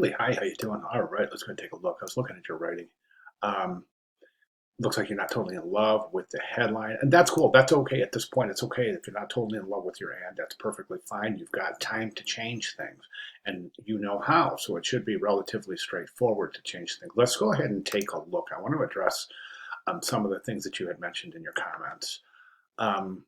Haylei, hi, how you doing? All right, let's go and take a look. I was looking at your writing. Um, Looks like you're not totally in love with the headline, and that's cool. That's okay at this point. It's okay if you're not totally in love with your ad. That's perfectly fine. You've got time to change things, and you know how, so it should be relatively straightforward to change things. Let's go ahead and take a look. I want to address some of the things that you had mentioned in your comments. Um,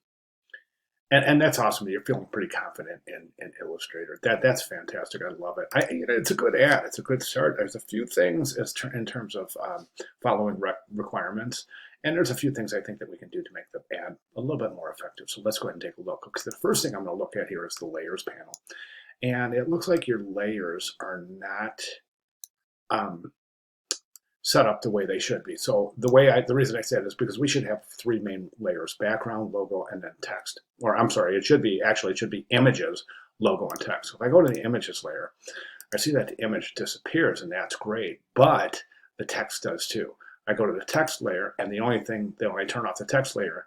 and that's awesome. You're feeling pretty confident in Illustrator. That's fantastic. I love it. It's a good ad. It's a good start. There's a few things in terms of following requirements, and there's a few things I think that we can do to make the ad a little bit more effective. So let's go ahead and take a look. Because the first thing I'm going to look at here is the layers panel, and it looks like your layers are not um, set up the way they should be. So the reason I said is because we should have three main layers: background, logo, and then text. Or I'm sorry, it should be images, logo, and text. So if I go to the images layer, I see that the image disappears, and that's great, but the text does too. I go to the text layer, and the only thing that when I turn off the text layer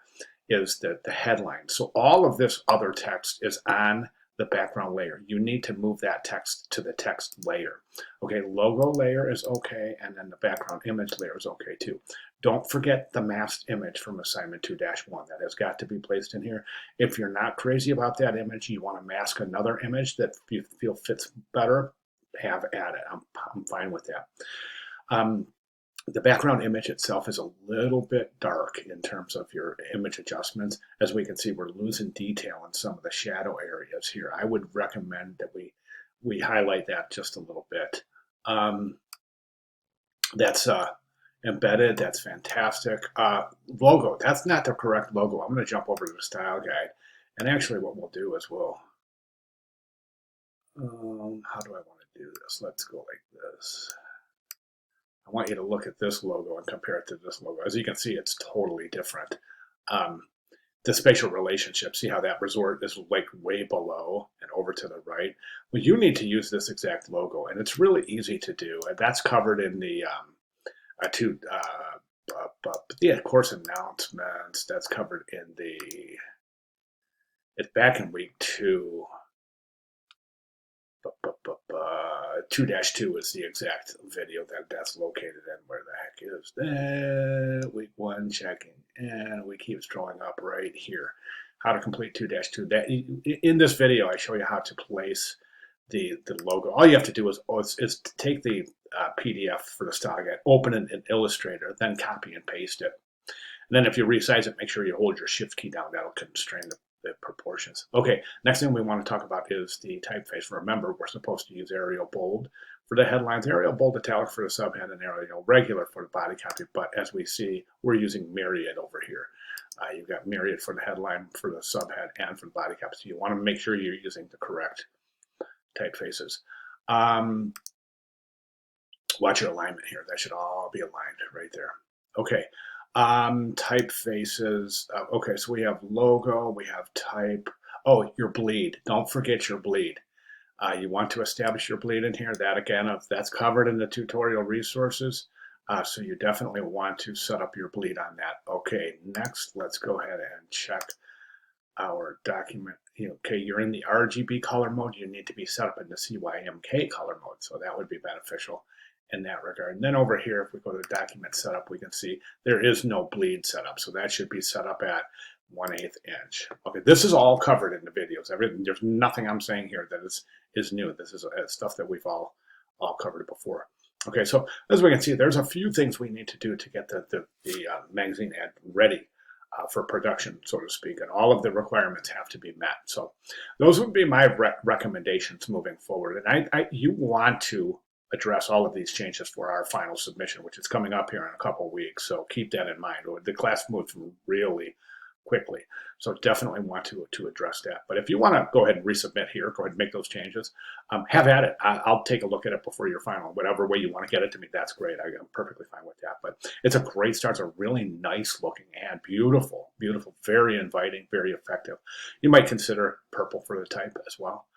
is the headline. So all of this other text is on the background layer. You need to move that text to the text layer. Okay, logo layer is okay, and then the background image layer is okay too. Don't forget the masked image from assignment 2-1. That has got to be placed in here. If you're not crazy about that image, you want to mask another image that you feel fits better, have at it. I'm fine with that. The background image itself is a little bit dark in terms of your image adjustments. As we can see, we're losing detail in some of the shadow areas here. I would recommend that we highlight that just a little bit. That's embedded. That's fantastic. Logo. That's not the correct logo. I'm going to jump over to the style guide. And actually what we'll do is how do I want to do this? Let's go like this. I want you to look at this logo and compare it to this logo. As you can see, it's totally different. The spatial relationship, see how that resort is like way below and over to the right? Well, you need to use this exact logo, and it's really easy to do. And that's covered in the course announcements. That's covered in it's back in week 2. 2-2 is the exact video that's located in. Where the heck is that? Week 1 checking, and we keep scrolling up right here. How to complete 2-2. That in this video, I show you how to place the logo. All you have to do is take the PDF for the style guide, open it in Illustrator, then copy and paste it. And then if you resize it, make sure you hold your Shift key down. That'll constrain the proportions. Okay, next thing we want to talk about is the typeface. Remember, we're supposed to use Arial Bold for the headlines, Arial Bold Italic for the subhead, and Arial Regular for the body copy. But as we see, we're using Myriad over here. You've got Myriad for the headline, for the subhead, and for the body copy. So you want to make sure you're using the correct typefaces. Watch your alignment here. That should all be aligned right there. Okay. Typefaces. Okay, so we have logo, we have type. Oh, your bleed. Don't forget your bleed. You want to establish your bleed in here. That again, that's covered in the tutorial resources. So you definitely want to set up your bleed on that. Okay, next, let's go ahead and check our document. Okay, you're in the RGB color mode. You need to be set up in the CYMK color mode. So that would be beneficial in that regard. And then over here, if we go to document setup, we can see there is no bleed setup. So that should be set up at 1/8 inch. Okay, this is all covered in the videos. There's nothing I'm saying here that is new. This is stuff that we've all covered before. Okay, so as we can see, there's a few things we need to do to get the magazine ad ready for production, so to speak, and all of the requirements have to be met. So those would be my recommendations moving forward. And you want to address all of these changes for our final submission, which is coming up here in a couple of weeks. So keep that in mind. The class moves really quickly, so definitely want to address that. But if you want to go ahead and resubmit here, go ahead and make those changes. Have at it. I'll take a look at it before your final. Whatever way you want to get it to me, that's great. I'm perfectly fine with that. But it's a great start. It's a really nice looking ad. Beautiful, beautiful, very inviting, very effective. You might consider purple for the type as well.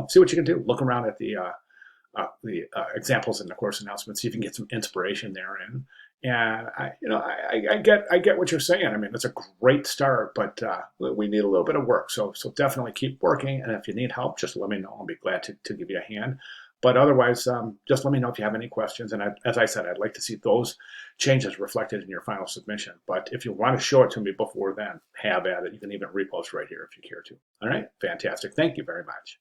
See what you can do. Look around at the examples in the course announcement, see if you can get some inspiration therein. And I get what you're saying. I mean, it's a great start, but we need a little bit of work. So definitely keep working. And if you need help, just let me know. I'll be glad to give you a hand. But otherwise, just let me know if you have any questions. And as I said, I'd like to see those changes reflected in your final submission. But if you want to show it to me before then, have at it. You can even repost right here if you care to. All right, fantastic. Thank you very much.